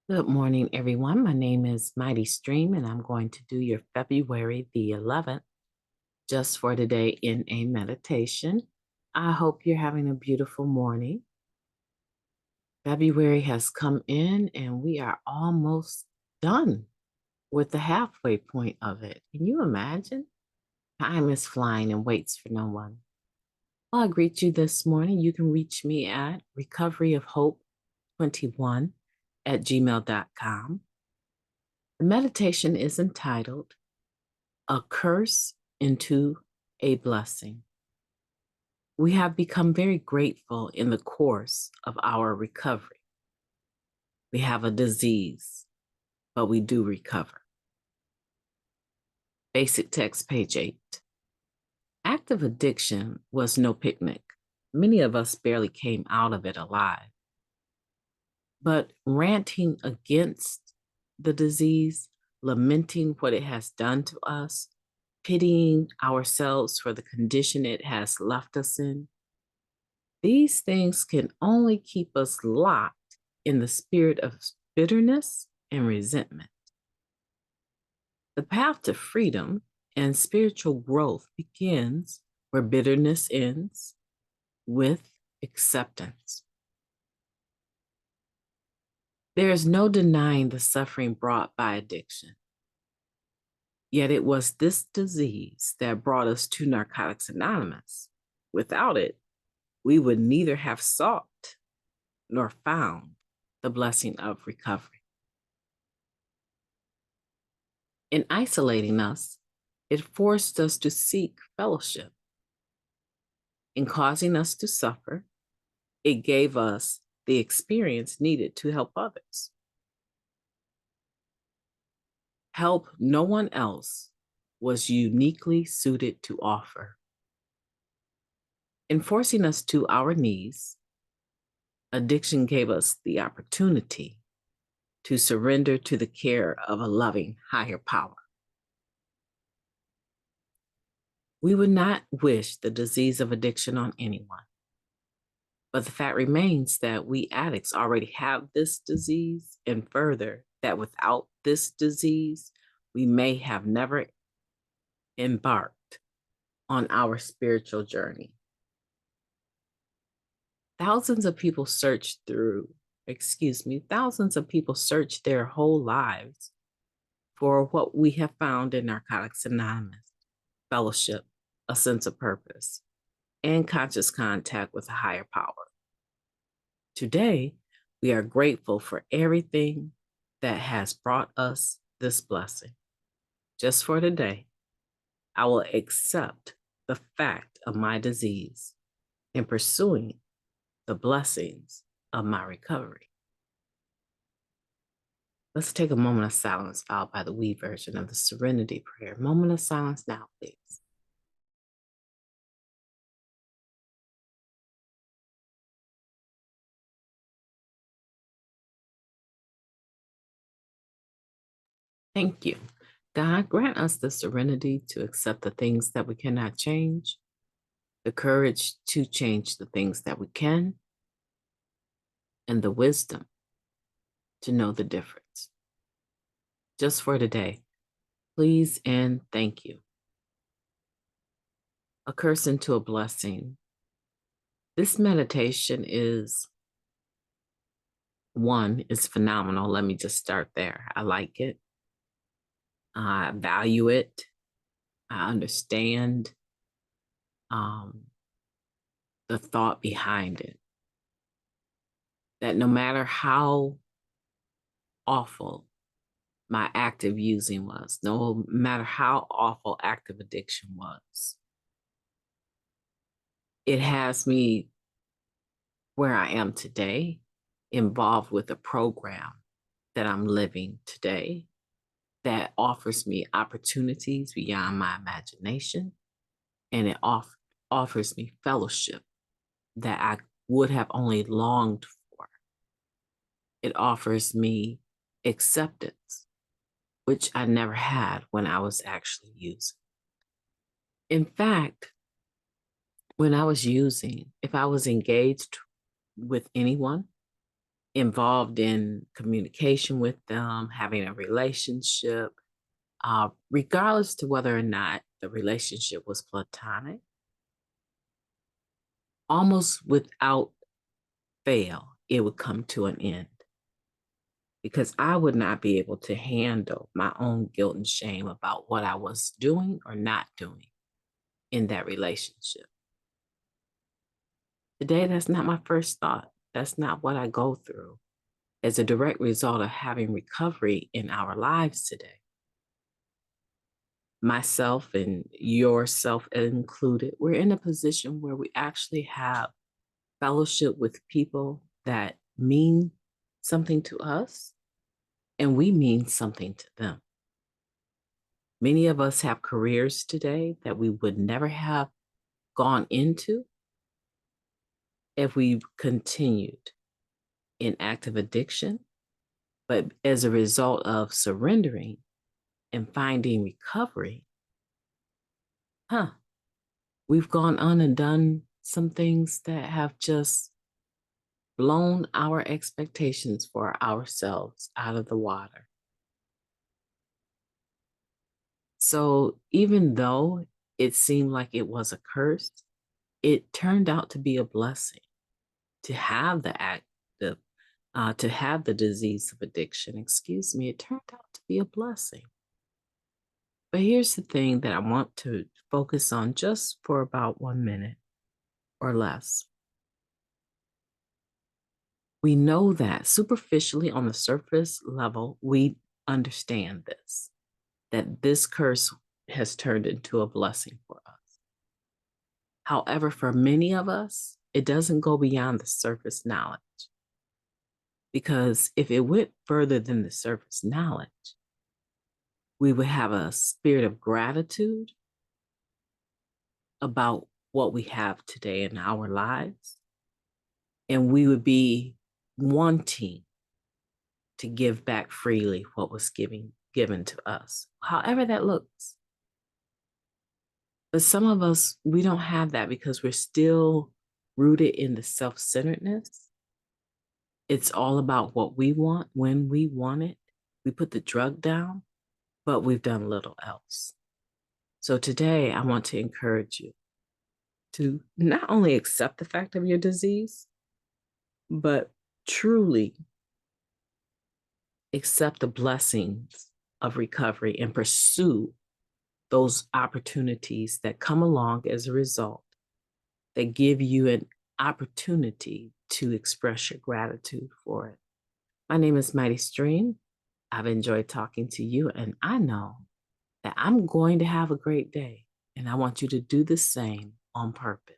Good morning, everyone. My name is Mighty Stream, and I'm going to do your February the 11th just for today in a meditation. I hope you're having a beautiful morning. February has come in, and we are almost done with the halfway point of it. Can you imagine? Time is flying and waits for no one. Well, I greet you this morning. You can reach me at recoveryofhope21@gmail.com. The meditation is entitled A Curse into a Blessing. We have become very grateful in the course of our recovery. We have a disease, but we do recover. Basic text, page 8. Active addiction was no picnic. Many of us barely came out of it alive. But ranting against the disease, lamenting what it has done to us, pitying ourselves for the condition it has left us in, these things can only keep us locked in the spirit of bitterness and resentment. The path to freedom and spiritual growth begins where bitterness ends, with acceptance. There is no denying the suffering brought by addiction. Yet it was this disease that brought us to Narcotics Anonymous. Without it, we would neither have sought nor found the blessing of recovery. In isolating us, it forced us to seek fellowship. In causing us to suffer, it gave us the experience needed to help others. Help no one else was uniquely suited to offer. In forcing us to our knees, addiction gave us the opportunity to surrender to the care of a loving higher power. We would not wish the disease of addiction on anyone. But the fact remains that we addicts already have this disease, and further, that without this disease, we may have never embarked on our spiritual journey. Thousands of people search their whole lives for what we have found in Narcotics Anonymous: fellowship, a sense of purpose, and conscious contact with a higher power. Today, we are grateful for everything that has brought us this blessing. Just for today, I will accept the fact of my disease in pursuing the blessings of my recovery. Let's take a moment of silence followed by the we version of the Serenity Prayer. Moment of silence now, please. Thank you. God, grant us the serenity to accept the things that we cannot change, the courage to change the things that we can, and the wisdom to know the difference. Just for today, please and thank you. A curse into a blessing. This meditation is phenomenal. Let me just start there. I like it. I value it. I understand the thought behind it. That no matter how awful my active using was, no matter how awful active addiction was, it has me where I am today, involved with a program that I'm living today that offers me opportunities beyond my imagination, and it offers me fellowship that I would have only longed for. It offers me acceptance, which I never had when I was actually using. In fact, when I was using, if I was engaged with anyone, involved in communication with them, having a relationship, regardless to whether or not the relationship was platonic, almost without fail, it would come to an end because I would not be able to handle my own guilt and shame about what I was doing or not doing in that relationship. Today, that's not my first thought. That's not what I go through as a direct result of having recovery in our lives today. Myself and yourself included, we're in a position where we actually have fellowship with people that mean something to us and we mean something to them. Many of us have careers today that we would never have gone into if we continued in active addiction. But as a result of surrendering and finding recovery, we've gone on and done some things that have just blown our expectations for ourselves out of the water. So even though it seemed like it was a curse, it turned out to be a blessing to have to have the disease of addiction. Excuse me, it turned out to be a blessing. But here's the thing that I want to focus on just for about 1 minute or less. We know that superficially on the surface level, we understand this, that this curse has turned into a blessing for us. However, for many of us, it doesn't go beyond the surface knowledge. Because if it went further than the surface knowledge, we would have a spirit of gratitude about what we have today in our lives. And we would be wanting to give back freely what was given to us, however that looks. But some of us, we don't have that because we're still rooted in the self-centeredness. It's all about what we want, when we want it. We put the drug down, but we've done little else. So today, I want to encourage you to not only accept the fact of your disease, but truly accept the blessings of recovery and pursue those opportunities that come along as a result, that give you an opportunity to express your gratitude for it. My name is Mighty Stream. I've enjoyed talking to you, and I know that I'm going to have a great day, and I want you to do the same on purpose.